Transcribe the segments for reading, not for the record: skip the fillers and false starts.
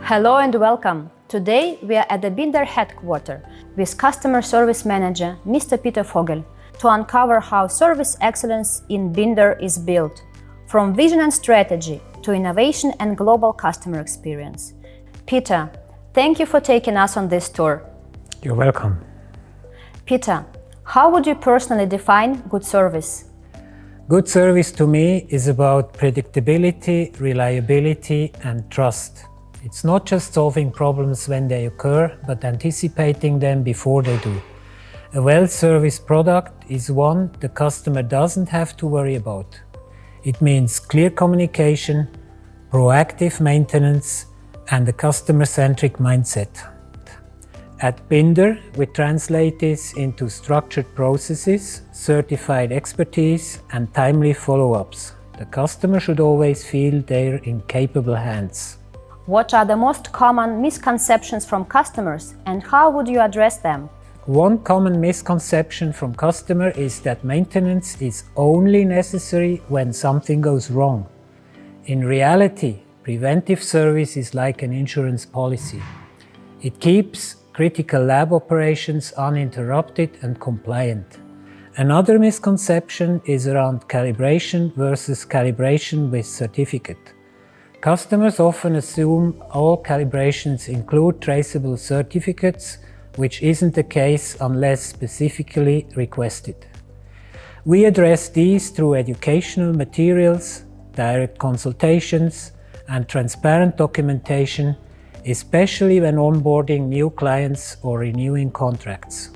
Hello and welcome! Today we are at the BINDER headquarters with Customer Service Manager Mr. Peter Vogel to uncover how service excellence in BINDER is built, from vision and strategy to innovation and global customer experience. Peter, thank you for taking us on this tour. You're welcome. Peter, how would you personally define good service? Good service to me is about predictability, reliability, and trust. It's not just solving problems when they occur, but anticipating them before they do. A well-serviced product is one the customer doesn't have to worry about. It means clear communication, proactive maintenance, and a customer-centric mindset. At BINDER, we translate this into structured processes, certified expertise, and timely follow-ups. The customer should always feel they're in capable hands. What are the most common misconceptions from customers and how would you address them? One common misconception from customer is that maintenance is only necessary when something goes wrong. In reality, preventive service is like an insurance policy. It keeps critical lab operations uninterrupted and compliant. Another misconception is around calibration versus calibration with certificate. Customers often assume all calibrations include traceable certificates, which isn't the case unless specifically requested. We address these through educational materials, direct consultations, and transparent documentation, especially when onboarding new clients or renewing contracts.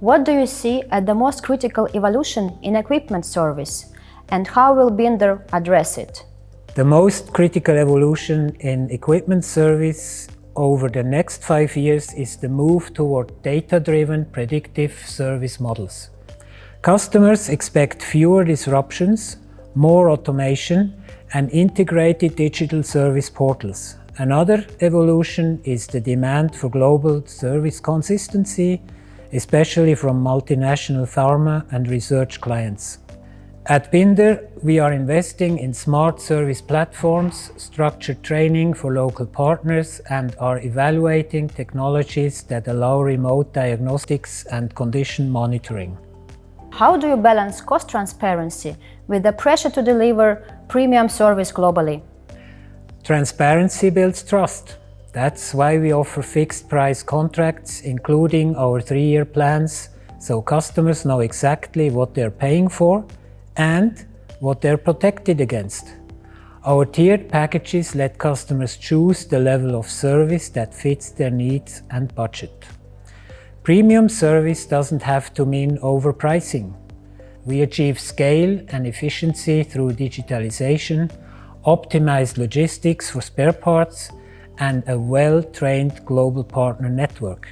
What do you see as the most critical evolution in equipment service, and how will BINDER address it? The most critical evolution in equipment service over the next 5 years is the move toward data-driven predictive service models. Customers expect fewer disruptions, more automation, and integrated digital service portals. Another evolution is the demand for global service consistency, especially from multinational pharma and research clients. At BINDER, we are investing in smart service platforms, structured training for local partners, and are evaluating technologies that allow remote diagnostics and condition monitoring. How do you balance cost transparency with the pressure to deliver premium service globally? Transparency builds trust. That's why we offer fixed-price contracts, including our 3-year plans, so customers know exactly what they're paying for and what they're protected against. Our tiered packages let customers choose the level of service that fits their needs and budget. Premium service doesn't have to mean overpricing. We achieve scale and efficiency through digitalization, optimized logistics for spare parts, and a well-trained global partner network.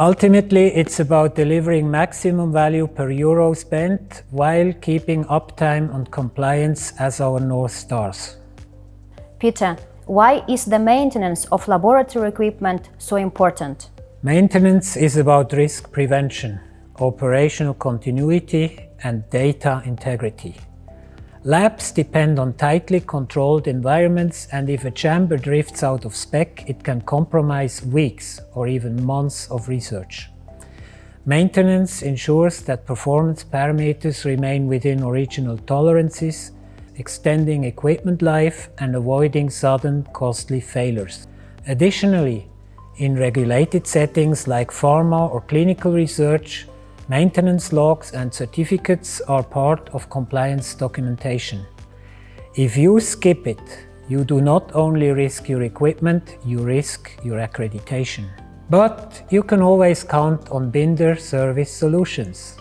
Ultimately, it's about delivering maximum value per euro spent while keeping uptime and compliance as our North Stars. Peter, why is the maintenance of laboratory equipment so important? Maintenance is about risk prevention, operational continuity, and data integrity. Labs depend on tightly controlled environments, and if a chamber drifts out of spec, it can compromise weeks or even months of research. Maintenance ensures that performance parameters remain within original tolerances, extending equipment life and avoiding sudden, costly failures. Additionally, in regulated settings like pharma or clinical research, maintenance logs and certificates are part of compliance documentation. If you skip it, you do not only risk your equipment, you risk your accreditation. But you can always count on BINDER service solutions.